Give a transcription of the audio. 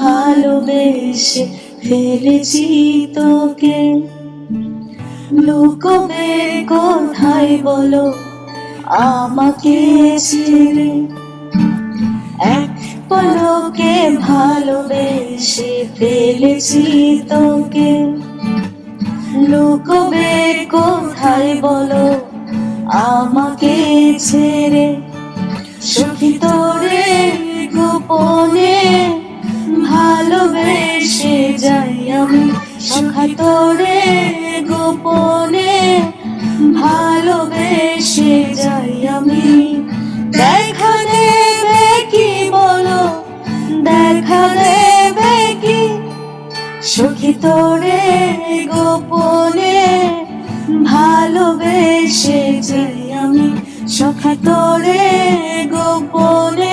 ভালোবেসে ফেলেছি তোকে। লুকোবে কোথায় বলো আমাকে ছেড়ে, এক পলকে ভালোবেসে ফেলেছি তোকে। লুকোবে কোথায় বলো আমাকে ছেড়ে, সখী তোরে গোপনে ভালোবেসে যাই আমি। সখী তোরে গোপনে ভালোবেসে যাই আমি। দেখা দেবে কি বলো, দেখা দেবে কি, সখী তোরে গোপনে ভালোবেসে যাই আমি। সখী তোরে গোপনে